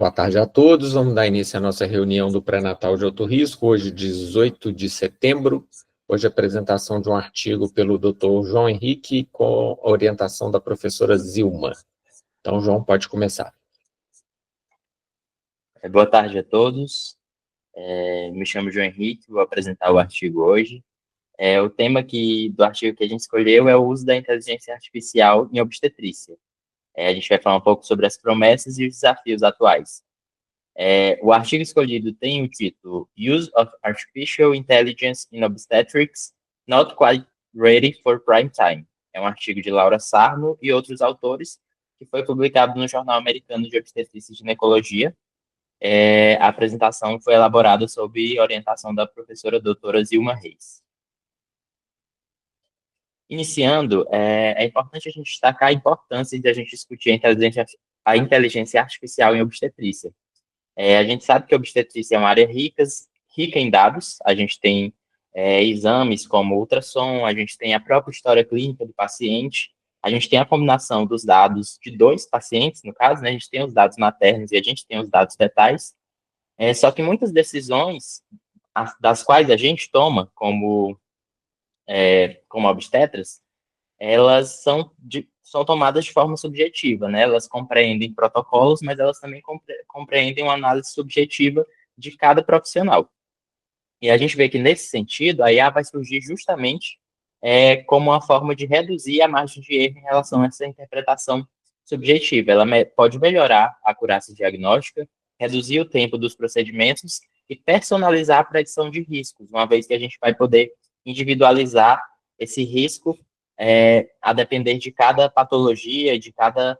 Boa tarde a todos. Vamos dar início à nossa reunião do pré-natal de alto risco, hoje, 18 de setembro. Hoje, a apresentação de um artigo pelo Dr. João Henrique, com a orientação da professora Zilma. Então, João, pode começar. Boa tarde a todos. Me chamo João Henrique, vou apresentar o artigo hoje. O tema do artigo que a gente escolheu é o uso da inteligência artificial em obstetrícia. A gente vai falar um pouco sobre as promessas e os desafios atuais. O artigo escolhido tem o título Use of Artificial Intelligence in Obstetrics, Not Quite Ready for Prime Time. É um artigo de Laura Sarno e outros autores, que foi publicado no Jornal Americano de Obstetrícia e Ginecologia. A apresentação foi elaborada sob orientação da professora doutora Zilma Reis. Iniciando, é importante a gente destacar a importância de a gente discutir a inteligência artificial em obstetrícia. A gente sabe que a obstetrícia é uma área rica em dados, a gente tem exames como ultrassom, a gente tem a própria história clínica do paciente, a gente tem a combinação dos dados de dois pacientes, no caso, né? A gente tem os dados maternos e a gente tem os dados fetais. Só que muitas decisões das quais a gente toma como obstetras, elas são tomadas de forma subjetiva, né? Elas compreendem protocolos, mas elas também compreendem uma análise subjetiva de cada profissional. E a gente vê que, nesse sentido, a IA vai surgir justamente como uma forma de reduzir a margem de erro em relação a essa interpretação subjetiva. Ela pode melhorar a acurácia diagnóstica, reduzir o tempo dos procedimentos e personalizar a predição de riscos, uma vez que a gente vai poder individualizar esse risco a depender de cada patologia, de cada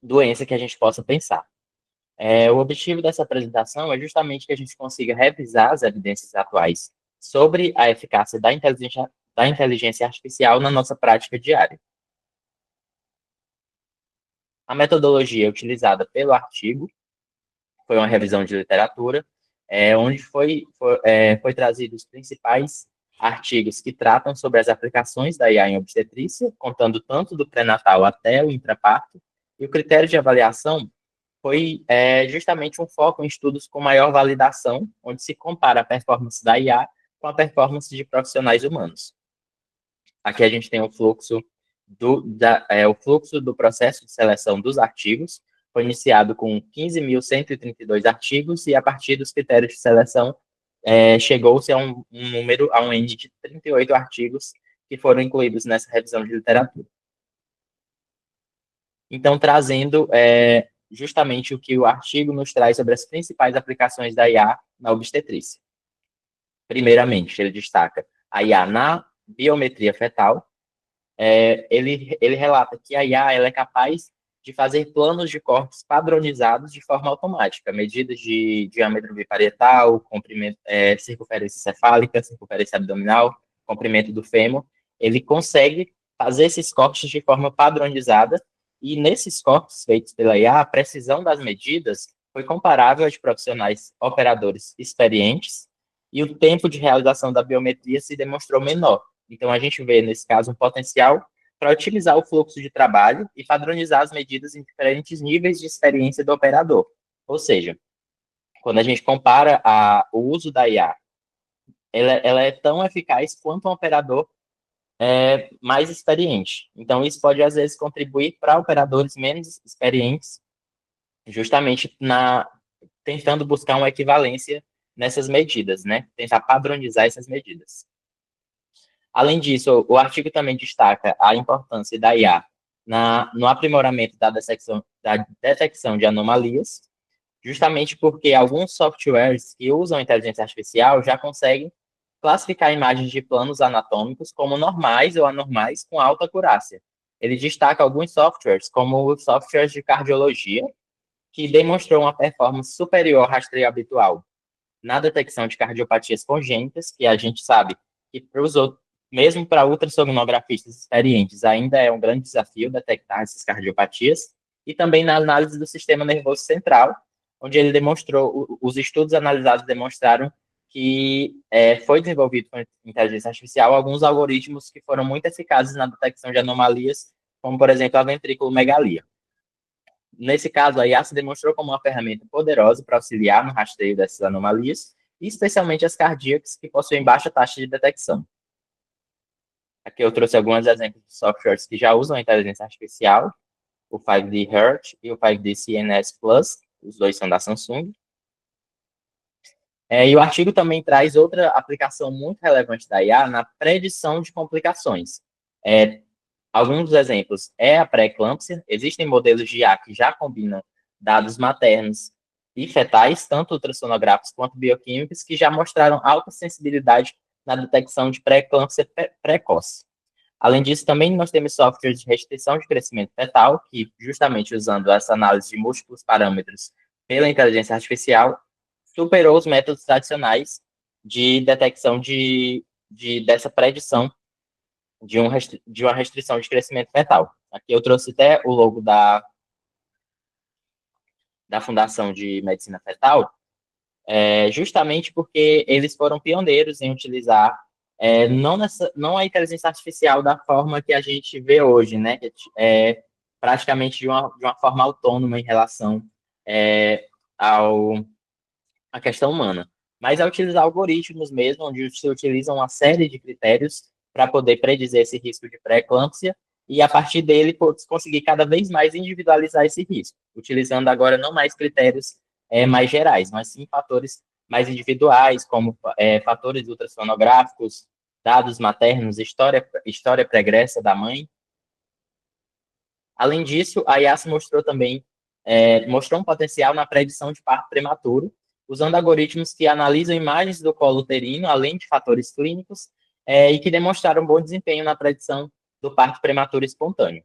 doença que a gente possa pensar. O objetivo dessa apresentação é justamente que a gente consiga revisar as evidências atuais sobre a eficácia da inteligência artificial na nossa prática diária. A metodologia utilizada pelo artigo foi uma revisão de literatura, onde foi trazido os principais artigos que tratam sobre as aplicações da IA em obstetrícia, contando tanto do pré-natal até o intraparto, e o critério de avaliação foi justamente um foco em estudos com maior validação, onde se compara a performance da IA com a performance de profissionais humanos. Aqui a gente tem o fluxo do processo de seleção dos artigos, foi iniciado com 15.132 artigos, e a partir dos critérios de seleção, chegou-se a um N de 38 artigos que foram incluídos nessa revisão de literatura. Então, trazendo justamente o que o artigo nos traz sobre as principais aplicações da IA na obstetrícia. Primeiramente, ele destaca a IA na biometria fetal. Ele relata que a IA ela é capaz de fazer planos de cortes padronizados de forma automática, medidas de diâmetro biparietal, comprimento, circunferência cefálica, circunferência abdominal, comprimento do fêmur. Ele consegue fazer esses cortes de forma padronizada, e nesses cortes feitos pela IA, a precisão das medidas foi comparável a de profissionais operadores experientes, e o tempo de realização da biometria se demonstrou menor. Então, a gente vê, nesse caso, um potencial para otimizar o fluxo de trabalho e padronizar as medidas em diferentes níveis de experiência do operador. Ou seja, quando a gente compara o uso da IA, ela é tão eficaz quanto um operador mais experiente. Então, isso pode, às vezes, contribuir para operadores menos experientes, justamente tentando buscar uma equivalência nessas medidas, né? Tentar padronizar essas medidas. Além disso, o artigo também destaca a importância da IA no aprimoramento da detecção de anomalias, justamente porque alguns softwares que usam inteligência artificial já conseguem classificar imagens de planos anatômicos como normais ou anormais com alta acurácia. Ele destaca alguns softwares, como os softwares de cardiologia, que demonstrou uma performance superior ao rastreio habitual na detecção de cardiopatias congênitas, que a gente sabe que mesmo para ultrassonografistas experientes, ainda é um grande desafio detectar essas cardiopatias, e também na análise do sistema nervoso central, onde ele demonstrou, os estudos analisados demonstraram que foi desenvolvido com inteligência artificial alguns algoritmos que foram muito eficazes na detecção de anomalias, como, por exemplo, a ventriculomegalia. Nesse caso, a IA se demonstrou como uma ferramenta poderosa para auxiliar no rastreio dessas anomalias, especialmente as cardíacas, que possuem baixa taxa de detecção. Aqui eu trouxe alguns exemplos de softwares que já usam a inteligência artificial, o 5D Heart e o 5D CNS Plus, os dois são da Samsung. E o artigo também traz outra aplicação muito relevante da IA na predição de complicações. Alguns dos exemplos é a pré-eclâmpsia. Existem modelos de IA que já combinam dados maternos e fetais, tanto ultrassonográficos quanto bioquímicos, que já mostraram alta sensibilidade na detecção de pré-eclâmpsia precoce. Além disso, também nós temos softwares de restrição de crescimento fetal, que justamente usando essa análise de múltiplos parâmetros pela inteligência artificial, superou os métodos tradicionais de detecção dessa predição de uma restrição de crescimento fetal. Aqui eu trouxe até o logo da Fundação de Medicina Fetal, justamente porque eles foram pioneiros em utilizar não a inteligência artificial da forma que a gente vê hoje, né? Praticamente de uma forma autônoma em relação à questão humana, mas a utilizar algoritmos mesmo, onde se utilizam uma série de critérios para poder predizer esse risco de pré-eclâmpsia e, a partir dele, conseguir cada vez mais individualizar esse risco, utilizando agora não mais critérios mais gerais, mas sim fatores mais individuais, como fatores ultrassonográficos, dados maternos, história pregressa da mãe. Além disso, a IA mostrou também mostrou um potencial na predição de parto prematuro, usando algoritmos que analisam imagens do colo uterino, além de fatores clínicos, e que demonstraram bom desempenho na predição do parto prematuro espontâneo.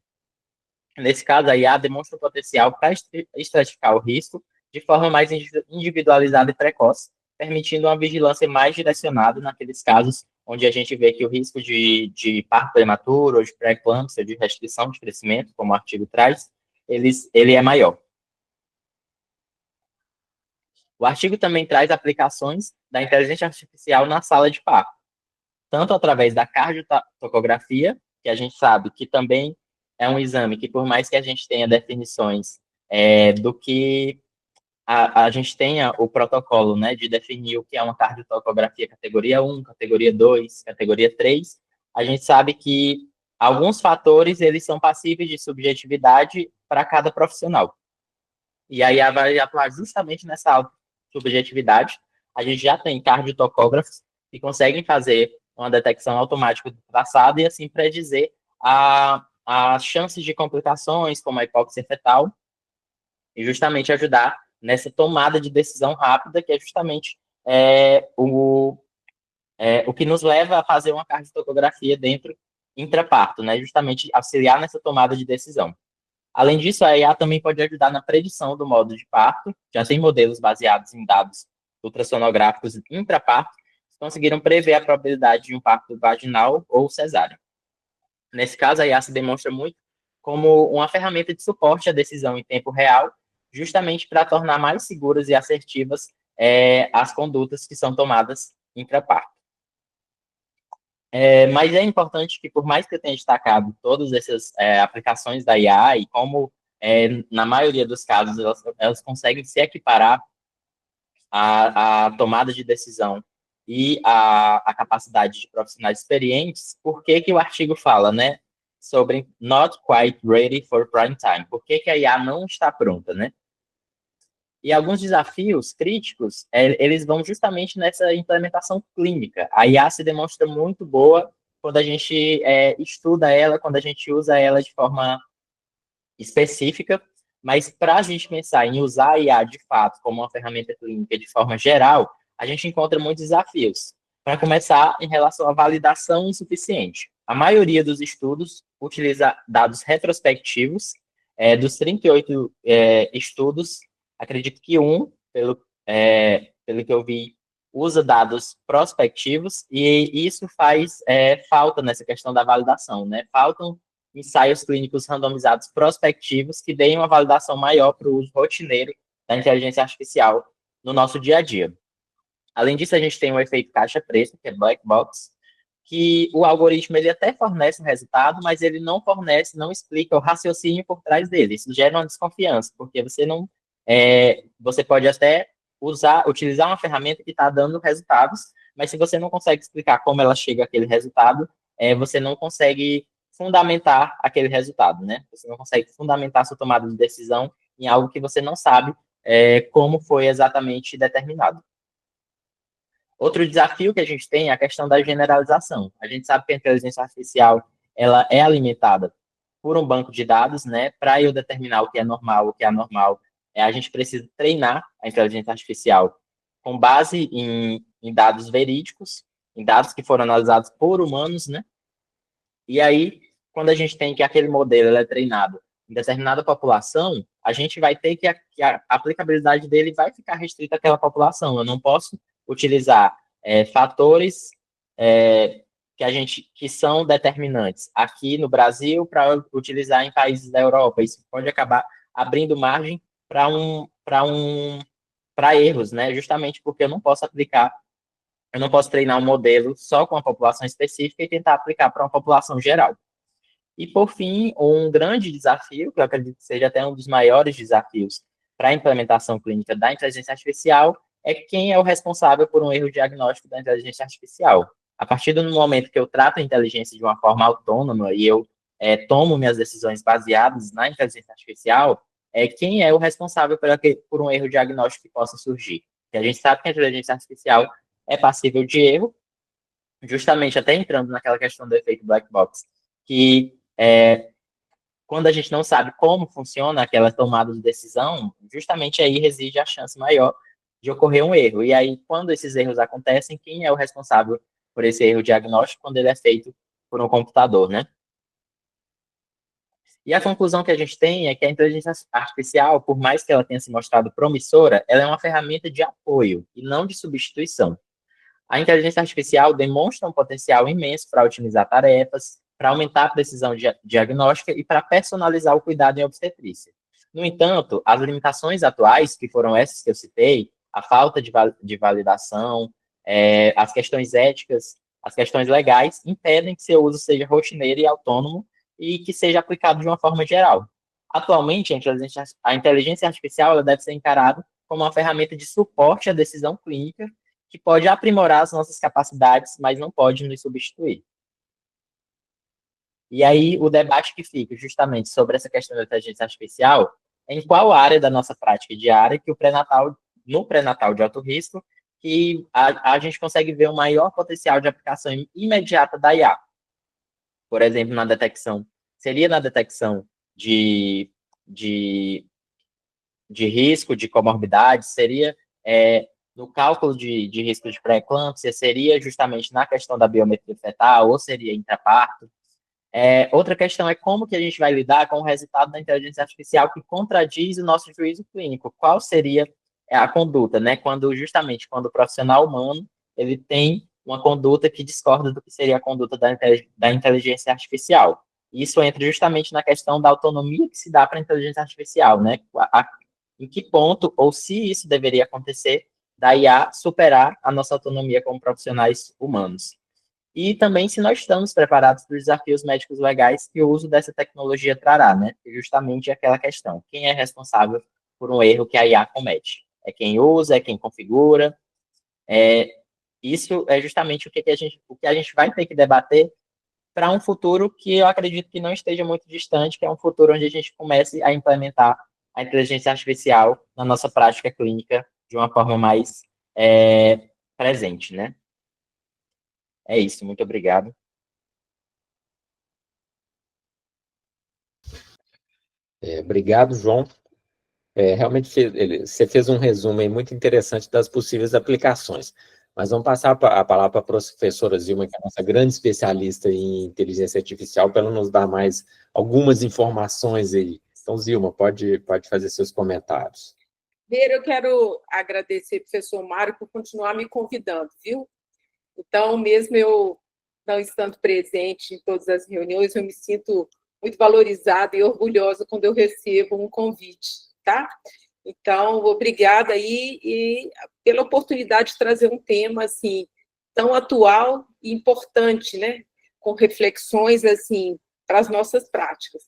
Nesse caso, a IA demonstra o potencial para estratificar o risco de forma mais individualizada e precoce, permitindo uma vigilância mais direcionada naqueles casos onde a gente vê que o risco de parto prematuro, ou de pré-eclâmpsia, de restrição de crescimento, como o artigo traz, ele é maior. O artigo também traz aplicações da inteligência artificial na sala de parto, tanto através da cardiotocografia, que a gente sabe que também é um exame que, por mais que a gente tenha definições do que a gente tenha o protocolo, né, de definir o que é uma cardiotocografia categoria 1, categoria 2, categoria 3, a gente sabe que alguns fatores eles são passíveis de subjetividade para cada profissional. E aí vai atuar justamente nessa subjetividade. A gente já tem cardiotocógrafos que conseguem fazer uma detecção automática do traçado e assim predizer as chances de complicações, como a hipóxia fetal, e justamente ajudar nessa tomada de decisão rápida, que é justamente o que nos leva a fazer uma cardiotocografia dentro intraparto, né? Justamente auxiliar nessa tomada de decisão. Além disso, a IA também pode ajudar na predição do modo de parto. Já tem modelos baseados em dados ultrassonográficos intraparto que conseguiram prever a probabilidade de um parto vaginal ou cesáreo. Nesse caso, a IA se demonstra muito como uma ferramenta de suporte à decisão em tempo real, justamente para tornar mais seguras e assertivas as condutas que são tomadas intraparto. Mas é importante que, por mais que eu tenha destacado todas essas aplicações da IA e como, na maioria dos casos, elas conseguem se equiparar à tomada de decisão e à capacidade de profissionais experientes, por que o artigo fala, né, sobre not quite ready for prime time? Por que a IA não está pronta, né? E alguns desafios críticos, eles vão justamente nessa implementação clínica. A IA se demonstra muito boa quando a gente estuda ela, quando a gente usa ela de forma específica, mas para a gente pensar em usar a IA de fato como uma ferramenta clínica de forma geral, a gente encontra muitos desafios. Para começar, em relação à validação insuficiente. A maioria dos estudos utiliza dados retrospectivos, dos 38 estudos, acredito que pelo que eu vi, usa dados prospectivos, e isso faz falta nessa questão da validação, né? Faltam ensaios clínicos randomizados prospectivos que deem uma validação maior para o uso rotineiro da inteligência artificial no nosso dia a dia. Além disso, a gente tem o efeito caixa-preto, que é black box, que o algoritmo ele até fornece o resultado, mas ele não fornece, não explica o raciocínio por trás dele. Isso gera uma desconfiança, porque você não, você pode até utilizar uma ferramenta que está dando resultados, mas se você não consegue explicar como ela chega àquele resultado, você não consegue fundamentar aquele resultado, né? Você não consegue fundamentar sua tomada de decisão em algo que você não sabe como foi exatamente determinado. Outro desafio que a gente tem é a questão da generalização. A gente sabe que a inteligência artificial ela é alimentada por um banco de dados, né? Para eu determinar o que é normal, o que é anormal, a gente precisa treinar a inteligência artificial com base em dados verídicos, em dados que foram analisados por humanos, né? E aí, quando a gente tem que aquele modelo é treinado em determinada população, a gente vai ter que a aplicabilidade dele vai ficar restrita àquela população. Eu não posso utilizar fatores que são determinantes aqui no Brasil para utilizar em países da Europa. Isso pode acabar abrindo margem para erros, né? Justamente porque eu não posso treinar um modelo só com uma população específica e tentar aplicar para uma população geral. E, por fim, um grande desafio, que eu acredito que seja até um dos maiores desafios para a implementação clínica da inteligência artificial, é quem é o responsável por um erro diagnóstico da inteligência artificial. A partir do momento que eu trato a inteligência de uma forma autônoma e eu tomo minhas decisões baseadas na inteligência artificial, quem é o responsável por um erro diagnóstico que possa surgir. E a gente sabe que a inteligência artificial é passível de erro, justamente até entrando naquela questão do efeito black box, que quando a gente não sabe como funciona aquela tomada de decisão, justamente aí reside a chance maior de ocorrer um erro. E aí, quando esses erros acontecem, quem é o responsável por esse erro diagnóstico quando ele é feito por um computador, né? E a conclusão que a gente tem é que a inteligência artificial, por mais que ela tenha se mostrado promissora, ela é uma ferramenta de apoio e não de substituição. A inteligência artificial demonstra um potencial imenso para otimizar tarefas, para aumentar a precisão diagnóstica e para personalizar o cuidado em obstetrícia. No entanto, as limitações atuais, que foram essas que eu citei, a falta de validação, as questões éticas, as questões legais, impedem que seu uso seja rotineiro e autônomo e que seja aplicado de uma forma geral. Atualmente, a inteligência artificial ela deve ser encarada como uma ferramenta de suporte à decisão clínica que pode aprimorar as nossas capacidades, mas não pode nos substituir. E aí, o debate que fica justamente sobre essa questão da inteligência artificial é em qual área da nossa prática diária que no pré-natal de alto risco, que a gente consegue ver um maior potencial de aplicação imediata da IA. Por exemplo, seria na detecção de risco, de comorbidade, seria no cálculo de risco de pré-eclâmpsia, seria justamente na questão da biometria fetal, ou seria intraparto. Outra questão é como que a gente vai lidar com o resultado da inteligência artificial que contradiz o nosso juízo clínico. Qual seria a conduta, né? Quando o profissional humano ele tem uma conduta que discorda do que seria a conduta da inteligência artificial. Isso entra justamente na questão da autonomia que se dá para a inteligência artificial, né? Em que ponto, ou se isso deveria acontecer, da IA superar a nossa autonomia como profissionais humanos. E também se nós estamos preparados para os desafios médicos legais que o uso dessa tecnologia trará, né? Justamente aquela questão, quem é responsável por um erro que a IA comete? É quem usa, é quem configura? Isso é justamente o que a gente vai ter que debater para um futuro que eu acredito que não esteja muito distante, que é um futuro onde a gente comece a implementar a inteligência artificial na nossa prática clínica de uma forma mais presente, né? É isso, muito obrigado. Obrigado, João. Realmente, você fez um resumo aí muito interessante das possíveis aplicações. Mas vamos passar a palavra para a professora Zilma, que é a nossa grande especialista em inteligência artificial, para ela nos dar mais algumas informações aí. Então, Zilma, pode fazer seus comentários. Primeiro, eu quero agradecer, professor Mário, por continuar me convidando, viu? Então, mesmo eu não estando presente em todas as reuniões, eu me sinto muito valorizada e orgulhosa quando eu recebo um convite, tá? Então, obrigada aí e pela oportunidade de trazer um tema, assim, tão atual e importante, né? Com reflexões, assim, para as nossas práticas.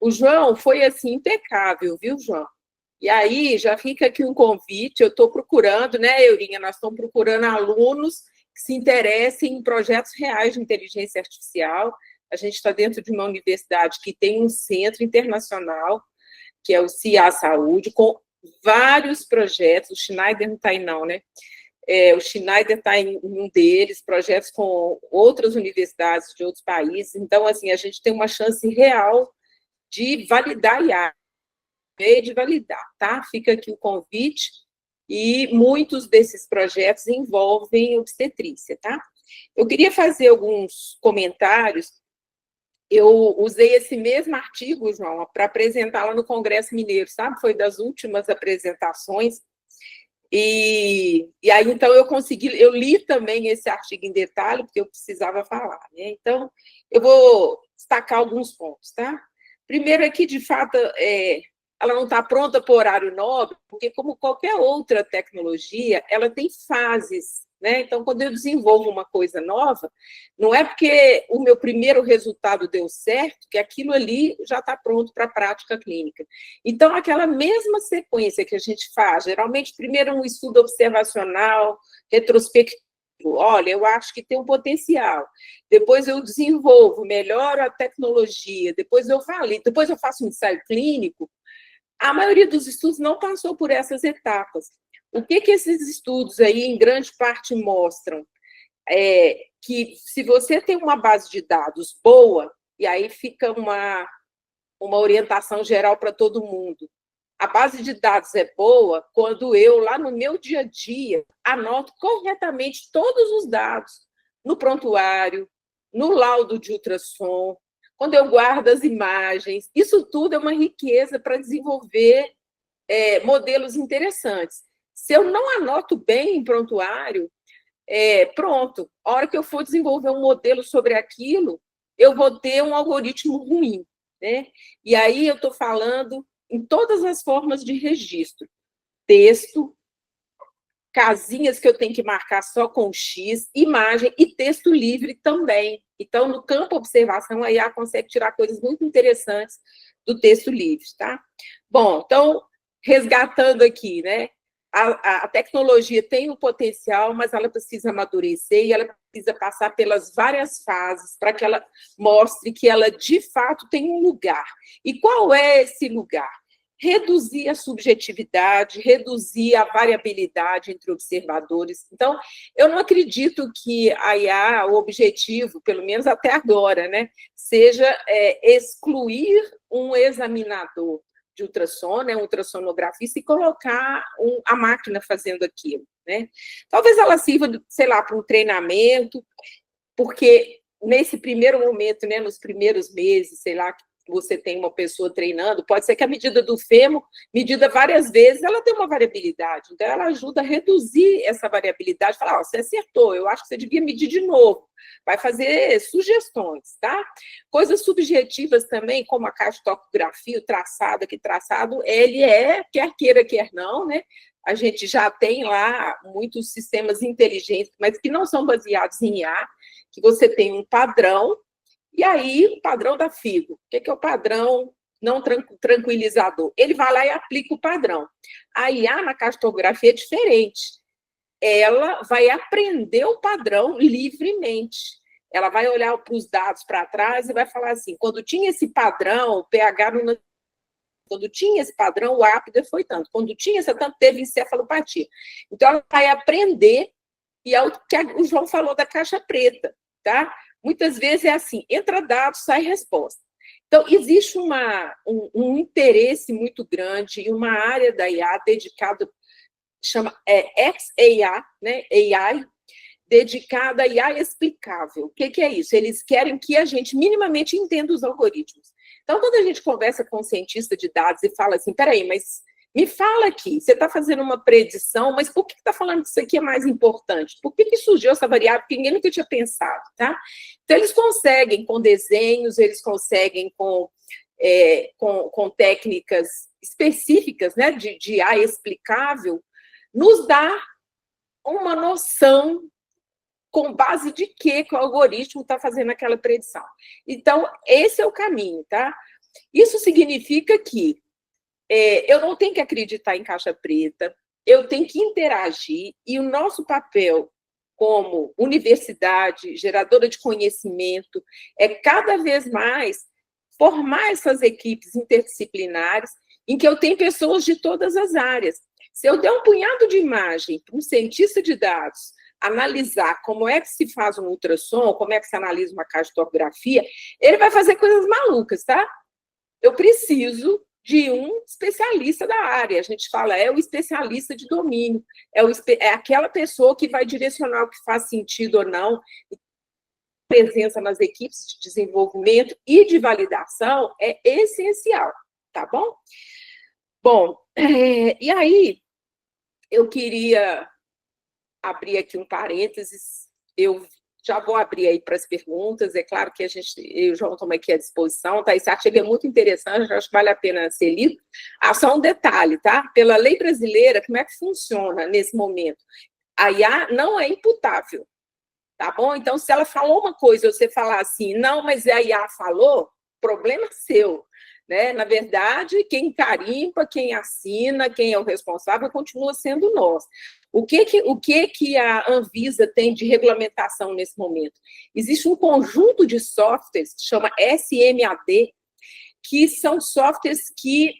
O João foi, assim, impecável, viu, João? E aí, já fica aqui um convite, eu estou procurando, né, Eurinha, nós estamos procurando alunos que se interessem em projetos reais de inteligência artificial. A gente está dentro de uma universidade que tem um centro internacional, que é o CIA Saúde, com vários projetos, o Schneider não está aí não, né? O Schneider está em um deles, projetos com outras universidades de outros países. Então, assim, a gente tem uma chance real de validar a IA, de validar, tá? Fica aqui o convite, e muitos desses projetos envolvem obstetrícia, tá? Eu queria fazer alguns comentários. Eu usei esse mesmo artigo, João, para apresentar lá no Congresso Mineiro, sabe? Foi das últimas apresentações. E aí, então, eu li também esse artigo em detalhe, porque eu precisava falar, né? Então, eu vou destacar alguns pontos, tá? Primeiro aqui, de fato, ela não está pronta para o horário nobre, porque, como qualquer outra tecnologia, ela tem fases, né? Então, quando eu desenvolvo uma coisa nova, não é porque o meu primeiro resultado deu certo que aquilo ali já está pronto para a prática clínica. Então, aquela mesma sequência que a gente faz, geralmente, primeiro um estudo observacional, retrospectivo, olha, eu acho que tem um potencial. Depois eu desenvolvo, melhoro a tecnologia, depois eu valido, depois eu faço um ensaio clínico. A maioria dos estudos não passou por essas etapas. O que esses estudos aí, em grande parte, mostram? Que se você tem uma base de dados boa, e aí fica uma orientação geral para todo mundo, a base de dados é boa quando eu, lá no meu dia a dia, anoto corretamente todos os dados, no prontuário, no laudo de ultrassom, quando eu guardo as imagens. Isso tudo é uma riqueza para desenvolver modelos interessantes. Se eu não anoto bem em prontuário, pronto, a hora que eu for desenvolver um modelo sobre aquilo, eu vou ter um algoritmo ruim, né? E aí eu estou falando em todas as formas de registro. Texto, casinhas que eu tenho que marcar só com X, imagem e texto livre também. Então, no campo observação, a IA consegue tirar coisas muito interessantes do texto livre, tá? Bom, então, resgatando aqui, né? A tecnologia tem um potencial, mas ela precisa amadurecer e ela precisa passar pelas várias fases para que ela mostre que ela, de fato, tem um lugar. E qual é esse lugar? Reduzir a subjetividade, reduzir a variabilidade entre observadores. Então, eu não acredito que a IA, o objetivo, pelo menos até agora, né, seja excluir um examinador de ultrassom, né, um ultrassonografista, e colocar a máquina fazendo aquilo, né? Talvez ela sirva, sei lá, para um treinamento, porque nesse primeiro momento, né, nos primeiros meses, sei lá, você tem uma pessoa treinando, pode ser que a medida do fêmur, medida várias vezes, ela tem uma variabilidade, então ela ajuda a reduzir essa variabilidade, falar, você acertou, eu acho que você devia medir de novo, vai fazer sugestões, tá? Coisas subjetivas também, como a cartografia, o traçado, que traçado, ele quer queira, quer não, né? A gente já tem lá muitos sistemas inteligentes, mas que não são baseados em IA, que você tem um padrão. E aí, o padrão da FIGO, o que é o padrão não tranquilizador? Ele vai lá e aplica o padrão. A IA na cartografia é diferente. Ela vai aprender o padrão livremente. Ela vai olhar para os dados para trás e vai falar assim, quando tinha esse padrão, o pH não... Quando tinha esse padrão, o ápice foi tanto. Quando tinha esse tanto, teve encefalopatia. Então, ela vai aprender, e é o que o João falou da caixa preta, tá? Muitas vezes é assim, entra dados, sai resposta. Então, existe um interesse muito grande em uma área da IA dedicada, chama XAI, né? AI, dedicada a IA explicável. O que é isso? Eles querem que a gente minimamente entenda os algoritmos. Então, quando a gente conversa com um cientista de dados e fala assim, peraí, mas me fala aqui, você está fazendo uma predição, mas por que está falando que isso aqui é mais importante? Por que surgiu essa variável que ninguém nunca tinha pensado, tá? Então, eles conseguem com desenhos, eles conseguem com técnicas específicas, né, de IA explicável, nos dar uma noção com base de que o algoritmo está fazendo aquela predição. Então, esse é o caminho, tá? Isso significa que eu não tenho que acreditar em caixa preta, eu tenho que interagir, e o nosso papel como universidade, geradora de conhecimento, é cada vez mais formar essas equipes interdisciplinares em que eu tenho pessoas de todas as áreas. Se eu der um punhado de imagem para um cientista de dados analisar como é que se faz um ultrassom, como é que se analisa uma caixa de tomografia, ele vai fazer coisas malucas, tá? Eu preciso de um especialista da área. A gente fala, é o especialista de domínio, é aquela pessoa que vai direcionar o que faz sentido ou não. Presença nas equipes de desenvolvimento e de validação é essencial, tá bom? Bom, e aí eu queria abrir aqui um parênteses, eu já vou abrir aí para as perguntas, é claro que eu e o João estamos aqui à disposição, tá? Esse artigo é muito interessante, eu acho que vale a pena ser lido. Só um detalhe, tá? Pela lei brasileira, como é que funciona nesse momento? A IA não é imputável, tá bom? Então, se ela falou uma coisa, você falar assim, não, mas a IA falou, problema seu, né? Na verdade, quem carimba, quem assina, quem é o responsável, continua sendo nós. O que a Anvisa tem de regulamentação nesse momento? Existe um conjunto de softwares que chama SMAD, que são softwares que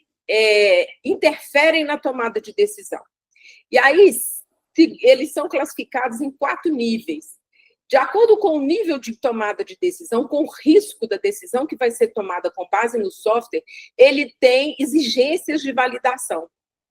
interferem na tomada de decisão. E aí, eles são classificados em 4 níveis. De acordo com o nível de tomada de decisão, com o risco da decisão que vai ser tomada com base no software, ele tem exigências de validação.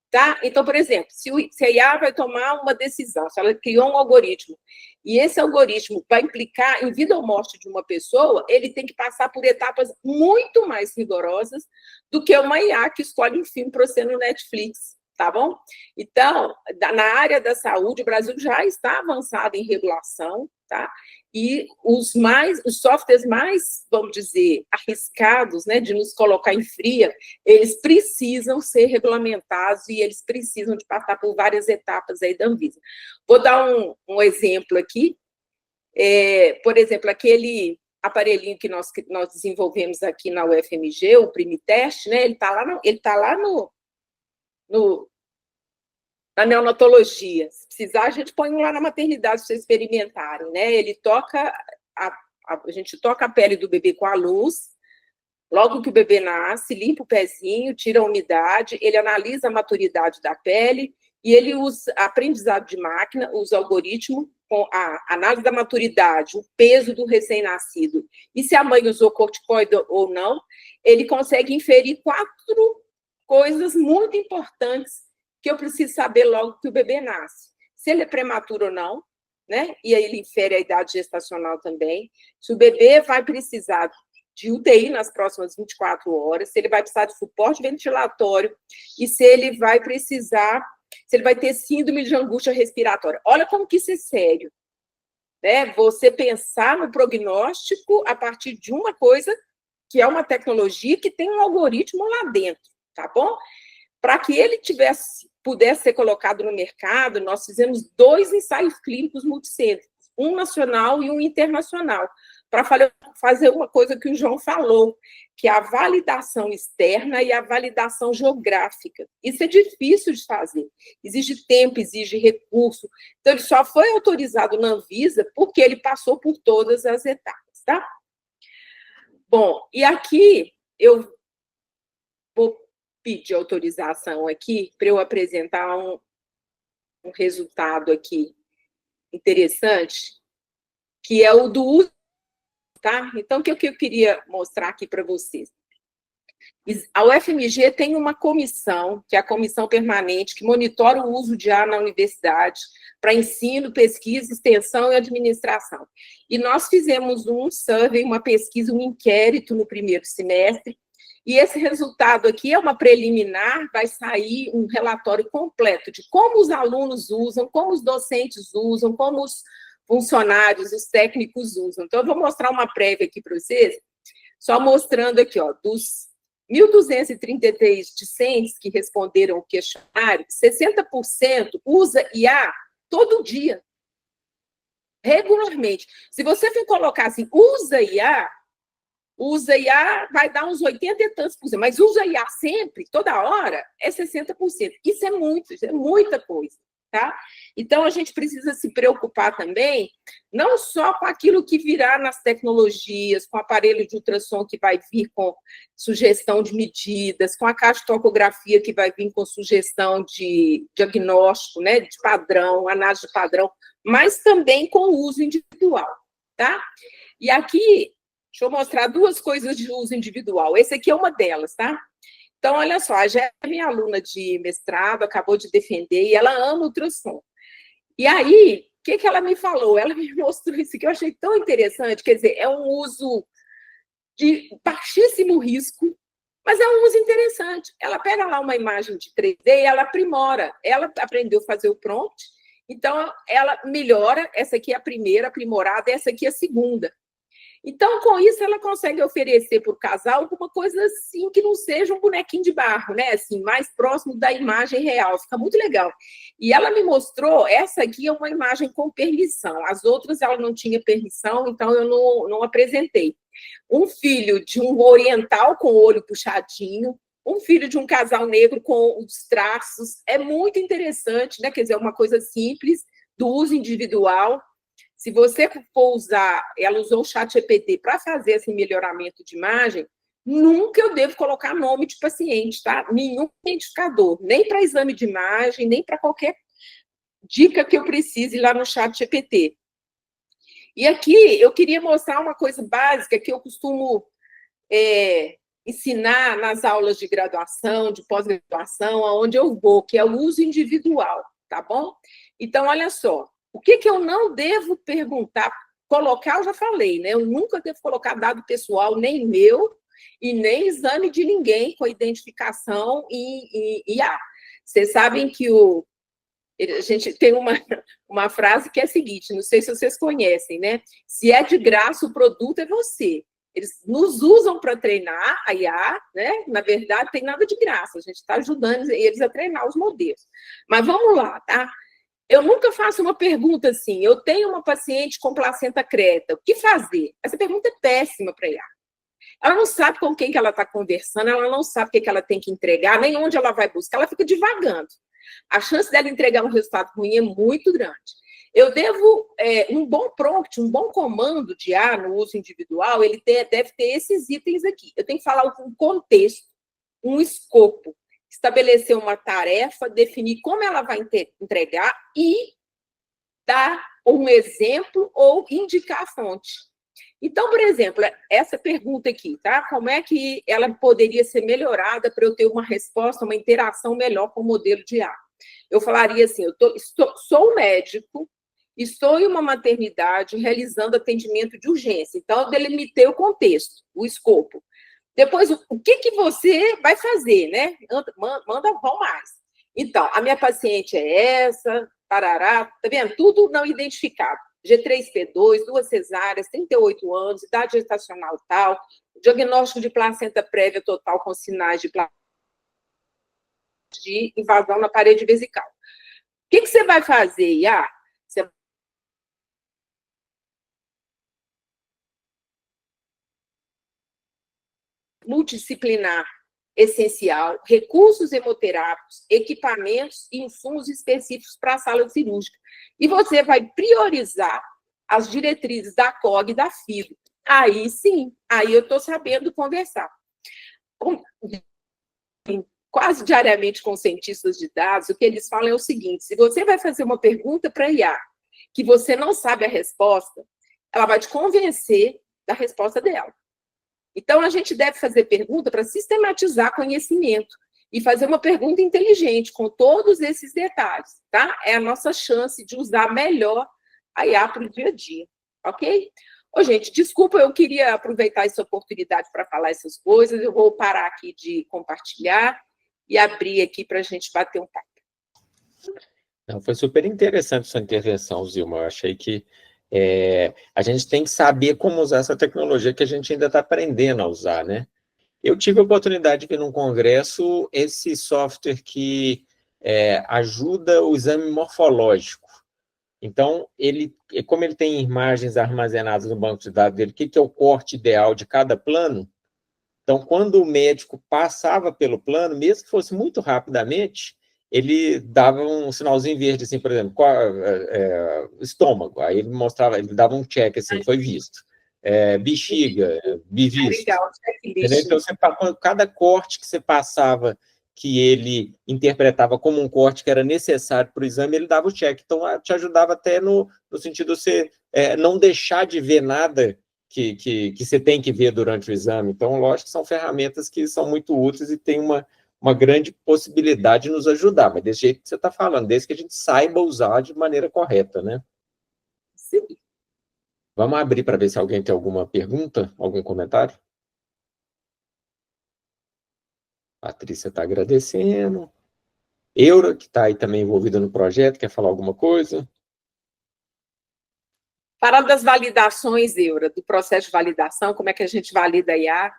Tá? Então, por exemplo, se a IA vai tomar uma decisão, se ela criou um algoritmo, e esse algoritmo vai implicar em vida ou morte de uma pessoa, ele tem que passar por etapas muito mais rigorosas do que uma IA que escolhe um filme para você no Netflix, tá bom? Então, na área da saúde, o Brasil já está avançado em regulação, tá? E os softwares mais, vamos dizer, arriscados, né, de nos colocar em fria, eles precisam ser regulamentados e eles precisam de passar por várias etapas aí da Anvisa. Vou dar um exemplo aqui. Por exemplo, aquele aparelhinho que nós desenvolvemos aqui na UFMG, o Primiteste, né, ele está lá na neonatologia. Se precisar, a gente põe lá na maternidade para vocês experimentarem, né? Ele toca, a gente toca a pele do bebê com a luz, logo que o bebê nasce, limpa o pezinho, tira a umidade, ele analisa a maturidade da pele e ele usa aprendizado de máquina, usa algoritmo com a análise da maturidade, o peso do recém-nascido, e se a mãe usou corticoide ou não, ele consegue inferir 4 coisas muito importantes que eu preciso saber logo que o bebê nasce. Se ele é prematuro ou não, né? E aí ele infere a idade gestacional também. Se o bebê vai precisar de UTI nas próximas 24 horas, se ele vai precisar de suporte ventilatório e se ele vai ter síndrome de angústia respiratória. Olha como que isso é sério, né? Você pensar no prognóstico a partir de uma coisa que é uma tecnologia que tem um algoritmo lá dentro, tá bom? Para que ele pudesse ser colocado no mercado, nós fizemos 2 ensaios clínicos multicêntricos, um nacional e um internacional, para fazer uma coisa que o João falou, que é a validação externa e a validação geográfica. Isso é difícil de fazer. Exige tempo, exige recurso. Então, ele só foi autorizado na Anvisa porque ele passou por todas as etapas, tá? Bom, e aqui eu vou pedir autorização aqui para eu apresentar um resultado aqui interessante, que é o do uso, tá? Então, o que eu queria mostrar aqui para vocês? A UFMG tem uma comissão, que é a comissão permanente, que monitora o uso de IA na universidade para ensino, pesquisa, extensão e administração. E nós fizemos um survey, uma pesquisa, um inquérito no primeiro semestre, e esse resultado aqui é uma preliminar, vai sair um relatório completo de como os alunos usam, como os docentes usam, como os funcionários, os técnicos usam. Então, eu vou mostrar uma prévia aqui para vocês, só mostrando aqui, ó, dos 1.233 discentes que responderam o questionário, 60% usa IA todo dia. regularmente. Se você for colocar assim, usa IA vai dar uns 80 e tantos por cento, mas usa IA sempre, toda hora, é 60%. Isso é muita coisa, tá? Então, a gente precisa se preocupar também, não só com aquilo que virá nas tecnologias, com o aparelho de ultrassom que vai vir com sugestão de medidas, com a caixa-tocografia que vai vir com sugestão de diagnóstico, né, de padrão, análise de padrão, mas também com o uso individual, tá? E aqui, deixa eu mostrar duas coisas de uso individual. Esse aqui é uma delas, tá? Então, olha só, a Jéssica é minha aluna de mestrado, acabou de defender, e ela ama ultrassom. E aí, o que ela me falou? Ela me mostrou isso que eu achei tão interessante, quer dizer, é um uso de baixíssimo risco, mas é um uso interessante. Ela pega lá uma imagem de 3D e ela aprimora. Ela aprendeu a fazer o prompt, então ela melhora. Essa aqui é a primeira aprimorada, essa aqui é a segunda. Então, com isso, ela consegue oferecer para o casal alguma coisa assim que não seja um bonequinho de barro, né? Assim, mais próximo da imagem real. Fica muito legal. E ela me mostrou, essa aqui é uma imagem com permissão. As outras ela não tinha permissão, então eu não apresentei. Um filho de um oriental com o olho puxadinho, um filho de um casal negro com os traços. É muito interessante, né? Quer dizer, é uma coisa simples, do uso individual. Se você for usar, ela usou o ChatGPT para fazer esse melhoramento de imagem, nunca eu devo colocar nome de paciente, tá? Nenhum identificador, nem para exame de imagem, nem para qualquer dica que eu precise lá no ChatGPT. E aqui eu queria mostrar uma coisa básica que eu costumo ensinar nas aulas de graduação, de pós-graduação, aonde eu vou, que é o uso individual, tá bom? Então, olha só. O que eu não devo perguntar, colocar, eu já falei, né? Eu nunca devo colocar dado pessoal, nem meu, e nem exame de ninguém com identificação e IA. Vocês sabem que a gente tem uma frase que é a seguinte, não sei se vocês conhecem, né? Se é de graça, o produto é você. Eles nos usam para treinar a IA, né? Na verdade, tem nada de graça, a gente está ajudando eles a treinar os modelos. Mas vamos lá, tá? Eu nunca faço uma pergunta assim, eu tenho uma paciente com placenta creta, o que fazer? Essa pergunta é péssima para ela. Ela não sabe com quem que ela está conversando, ela não sabe o que ela tem que entregar, nem onde ela vai buscar, ela fica divagando. A chance dela entregar um resultado ruim é muito grande. Eu devo, um bom prompt, um bom comando de IA no uso individual, ele deve ter esses itens aqui. Eu tenho que falar um contexto, um escopo, estabelecer uma tarefa, definir como ela vai entregar e dar um exemplo ou indicar a fonte. Então, por exemplo, essa pergunta aqui, tá? Como é que ela poderia ser melhorada para eu ter uma resposta, uma interação melhor com o modelo de IA? Eu falaria assim, sou médico, estou em uma maternidade realizando atendimento de urgência. Então, eu delimitei o contexto, o escopo. Depois, o que você vai fazer, né? Manda vão mais. Então, a minha paciente é essa, parará, tá vendo? Tudo não identificado. G3P2, 2 cesáreas, 38 anos, idade gestacional tal, diagnóstico de placenta prévia total com sinais de invasão na parede vesical. O que você vai fazer, Iá? Você multidisciplinar essencial, recursos hemoterápicos, equipamentos e insumos específicos para a sala cirúrgica. E você vai priorizar as diretrizes da COG e da FIGO. Aí sim, aí eu estou sabendo conversar. Quase diariamente com cientistas de dados, o que eles falam é o seguinte, se você vai fazer uma pergunta para a IA que você não sabe a resposta, ela vai te convencer da resposta dela. Então, a gente deve fazer pergunta para sistematizar conhecimento e fazer uma pergunta inteligente, com todos esses detalhes, tá? É a nossa chance de usar melhor a IA para o dia a dia, ok? Ô, gente, desculpa, eu queria aproveitar essa oportunidade para falar essas coisas, eu vou parar aqui de compartilhar e abrir aqui para a gente bater um papo. Não, foi super interessante sua intervenção, Zilma, eu achei que a gente tem que saber como usar essa tecnologia que a gente ainda está aprendendo a usar, né? Eu tive a oportunidade de ver num congresso esse software que ajuda o exame morfológico. Então, como ele tem imagens armazenadas no banco de dados dele, o que é o corte ideal de cada plano? Então, quando o médico passava pelo plano, mesmo que fosse muito rapidamente, ele dava um sinalzinho verde, assim, por exemplo, estômago. Aí ele mostrava, ele dava um check, assim, foi visto. Bexiga, bivisto. Legal, Entendeu? Então, cada corte que você passava, que ele interpretava como um corte que era necessário para o exame, ele dava o check. Então, te ajudava até no sentido de você não deixar de ver nada que você tem que ver durante o exame. Então, lógico que são ferramentas que são muito úteis e têm uma grande possibilidade de nos ajudar, mas desse jeito que você está falando, desde que a gente saiba usar de maneira correta, né? Sim. Vamos abrir para ver se alguém tem alguma pergunta, algum comentário? Patrícia está agradecendo. Eura, que está aí também envolvida no projeto, quer falar alguma coisa? Falando das validações, Eura, do processo de validação, como é que a gente valida a IA?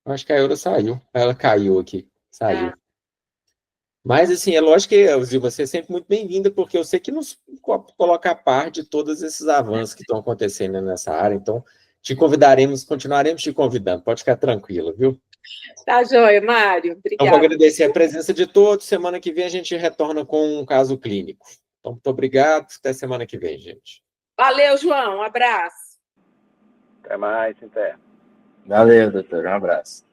Acho que a Eura saiu. Ela caiu aqui. Saiu. Mas, assim, é lógico que, Zil, você é sempre muito bem-vinda, porque eu sei que nos coloca a par de todos esses avanços que estão acontecendo nessa área. Então, continuaremos te convidando. Pode ficar tranquila, viu? Tá joia, Mário. Então, Obrigada. vou agradecer a presença de todos. Semana que vem a gente retorna com um caso clínico. Então, muito obrigado. Até semana que vem, gente. Valeu, João. Um abraço. Até mais, Sinté. Valeu, doutor. Um abraço.